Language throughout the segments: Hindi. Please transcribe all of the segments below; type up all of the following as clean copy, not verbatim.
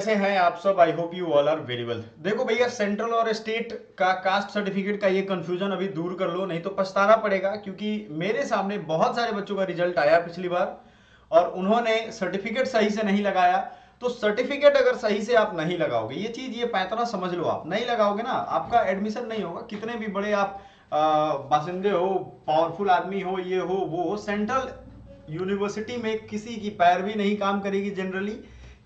कैसे हैं आप सब। I hope you all are very well. देखो भैया, सेंट्रल और स्टेट का कास्ट सर्टिफिकेट का ये कंफ्यूजन अभी दूर कर लो, नहीं तो पछताना पड़ेगा। क्योंकि मेरे सामने बहुत सारे बच्चों का रिजल्ट आया पिछली बार और उन्होंने सर्टिफिकेट सही से नहीं लगाया। तो सर्टिफिकेट अगर सही से आप नहीं लगाओगे, ये चीज ये पैंतरा समझ लो, आप नहीं लगाओगे ना, आपका एडमिशन नहीं होगा। कितने भी बड़े आप बासिंदे हो, पावरफुल आदमी हो, ये हो, सेंट्रल यूनिवर्सिटी में किसी की पैरवी नहीं काम करेगी जनरली।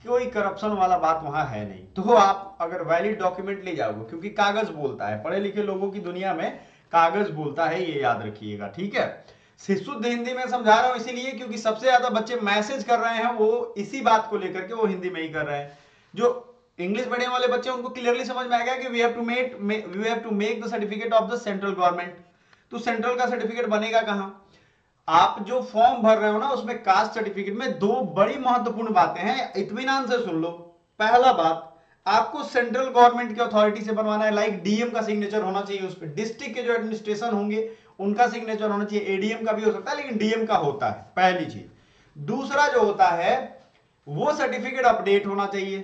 कोई करप्शन वाला बात वहां है नहीं। तो आप अगर वैलिड डॉक्यूमेंट ले जाओगे, क्योंकि कागज बोलता है, पढ़े लिखे लोगों की दुनिया में कागज बोलता है, ये याद रखिएगा, ठीक है। शुद्ध हिंदी में समझा रहा हूं इसीलिए क्योंकि सबसे ज्यादा बच्चे मैसेज कर रहे हैं वो इसी बात को लेकर के, वो हिंदी में ही कर रहे हैं। जो इंग्लिश मीडियम वाले बच्चे उनको क्लियरली समझ में आ गया कि we have to make the certificate of the central government. तो सेंट्रल का सर्टिफिकेट बनेगा कहां? आप जो फॉर्म भर रहे हो ना, उसमें कास्ट सर्टिफिकेट में दो बड़ी महत्वपूर्ण बातें हैं, इत्मीनान से सुन लो। पहला बात, आपको सेंट्रल गवर्नमेंट की अथॉरिटी से बनवाना है, लाइक डीएम का सिग्नेचर होना चाहिए उस पर। डिस्ट्रिक्ट के जो एडमिनिस्ट्रेशन होंगे उनका सिग्नेचर होना चाहिए। एडीएम का भी हो सकता है लेकिन डीएम का होता है, पहली चीज। दूसरा जो होता है वो सर्टिफिकेट अपडेट होना चाहिए।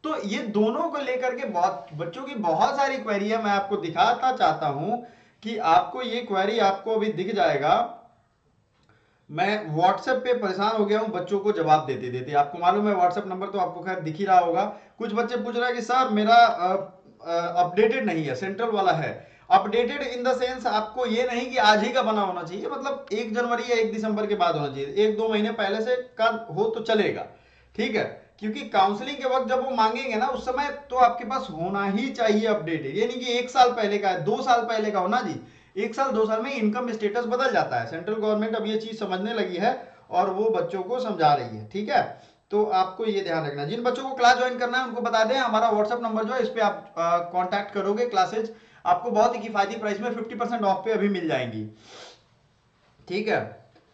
तो ये दोनों को लेकर के बहुत बच्चों की बहुत सारी क्वेरी है। मैं आपको दिखाता चाहता हूं कि आपको ये क्वेरी आपको अभी दिख जाएगा। मैं व्हाट्सएप पे परेशान हो गया हूं बच्चों को जवाब देते देते। आपको मालूम है व्हाट्सएप नंबर तो आपको खैर दिख ही रहा होगा। कुछ बच्चे पूछ रहे हैं कि सर मेरा अपडेटेड नहीं है, सेंट्रल वाला है। अपडेटेड इन द सेंस आपको ये नहीं कि आज ही का बना होना चाहिए, मतलब 1 जनवरी या 1 दिसंबर के बाद होना चाहिए। 1-2 महीने पहले से का हो तो चलेगा, ठीक है। क्योंकि काउंसलिंग के वक्त जब वो मांगेंगे ना, उस समय तो आपके पास होना ही चाहिए अपडेटेड। ये नहीं कि 1 साल पहले का है, 2 साल पहले का हो ना जी। 1 साल 2 साल में इनकम स्टेटस बदल जाता है। सेंट्रल गवर्नमेंट अब ये चीज समझने लगी है और वो बच्चों को समझा रही है, ठीक है। तो आपको ये ध्यान रखना। जिन बच्चों को क्लास ज्वाइन करना है उनको बता दें, हमारा व्हाट्सएप नंबर जो है इस पे आप कांटेक्ट करोगे, क्लासेज आपको बहुत ही किफायती प्राइस में 50% ऑफ पे अभी मिल जाएंगी, ठीक है।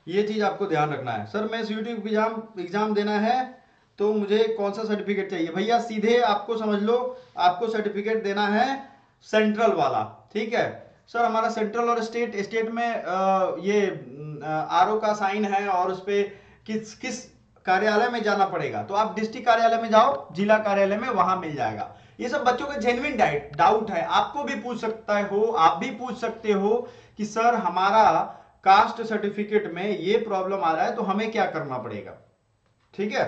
ये चीज आपको ध्यान रखना है। सर मैं यूट्यूब एग्जाम देना है तो मुझे कौन सा सर्टिफिकेट चाहिए? भैया सीधे आपको समझ लो, आपको सर्टिफिकेट देना है सेंट्रल वाला, ठीक है। सर हमारा सेंट्रल और स्टेट में ये आरओ का साइन है और उस पर किस किस कार्यालय में जाना पड़ेगा? तो आप डिस्ट्रिक्ट कार्यालय में जाओ, जिला कार्यालय में, वहां मिल जाएगा। ये सब बच्चों के जेन्युइन डाउट है, आपको भी पूछ सकता हो, आप भी पूछ सकते हो कि सर हमारा कास्ट सर्टिफिकेट में ये प्रॉब्लम आ रहा है तो हमें क्या करना पड़ेगा, ठीक है।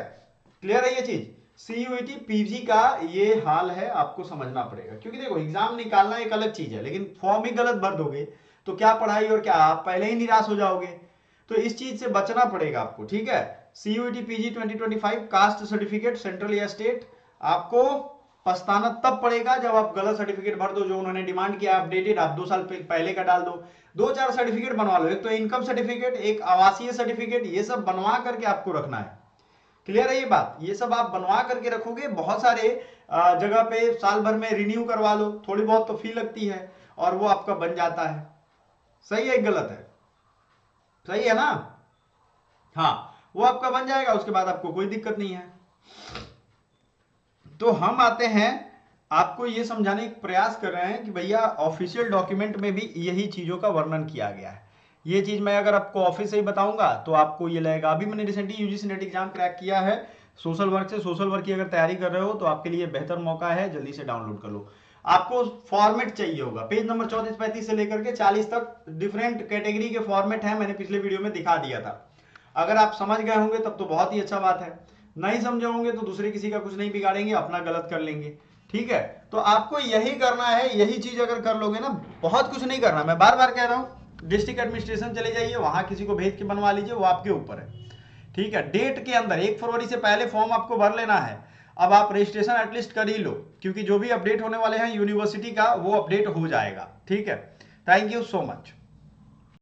क्लियर है ये चीज? सीयूईटी पीजी का ये हाल है, आपको समझना पड़ेगा। क्योंकि देखो एग्जाम निकालना एक अलग चीज है, लेकिन फॉर्म ही गलत भर दोगे तो क्या पढ़ाई और क्या, आप पहले ही निराश हो जाओगे। तो इस चीज से बचना पड़ेगा आपको, ठीक है। CUET PG 2025 caste certificate central या स्टेट, आपको पछताना तब पड़ेगा जब आप गलत सर्टिफिकेट भर दो। जो उन्होंने डिमांड किया अपडेटेड, आप 2 साल पहले का डाल दो। 2-4 सर्टिफिकेट बनवा लो, एक तो इनकम सर्टिफिकेट, एक आवासीय सर्टिफिकेट, ये सब बनवा करके आपको रखना है। क्लियर है ये बात? ये सब आप बनवा करके रखोगे। बहुत सारे जगह पे साल भर में रिन्यू करवा लो, थोड़ी बहुत तो फी लगती है और वो आपका बन जाता है। सही है गलत है? सही है ना? हाँ, वो आपका बन जाएगा, उसके बाद आपको कोई दिक्कत नहीं है। तो हम आते हैं, आपको ये समझाने का प्रयास कर रहे हैं कि भैया ऑफिशियल डॉक्यूमेंट में भी यही चीजों का वर्णन किया गया है। ये चीज मैं अगर आपको ऑफिस से ही बताऊंगा तो आपको ये लगेगा। अभी मैंने recently UGC net exam crack किया है सोशल वर्क से। सोशल वर्क की अगर तैयारी कर रहे हो तो आपके लिए बेहतर मौका है, जल्दी से डाउनलोड कर लो। आपको फॉर्मेट चाहिए होगा, पेज नंबर 34-35 से लेकर के 40 तक डिफरेंट कैटेगरी के फॉर्मेट है, मैंने पिछले वीडियो में दिखा दिया था। अगर आप समझ गए होंगे तब तो बहुत ही अच्छा बात है, नहीं समझे होंगे तो दूसरे किसी का कुछ नहीं बिगाड़ेंगे, अपना गलत कर लेंगे, ठीक है। तो आपको यही करना है, यही चीज अगर कर लोगे ना, बहुत कुछ नहीं करना। मैं बार बार कह रहा हूं, डिस्ट्रिक्ट एडमिनिस्ट्रेशन चले जाइए, वहां किसी को भेज के बनवा लीजिए, वो आपके ऊपर है, ठीक है। डेट के अंदर 1 फरवरी से पहले फॉर्म आपको भर लेना है। अब आप रजिस्ट्रेशन एटलीस्ट कर ही लो, क्योंकि जो भी अपडेट होने वाले हैं यूनिवर्सिटी का वो अपडेट हो जाएगा, ठीक है। Thank you so much.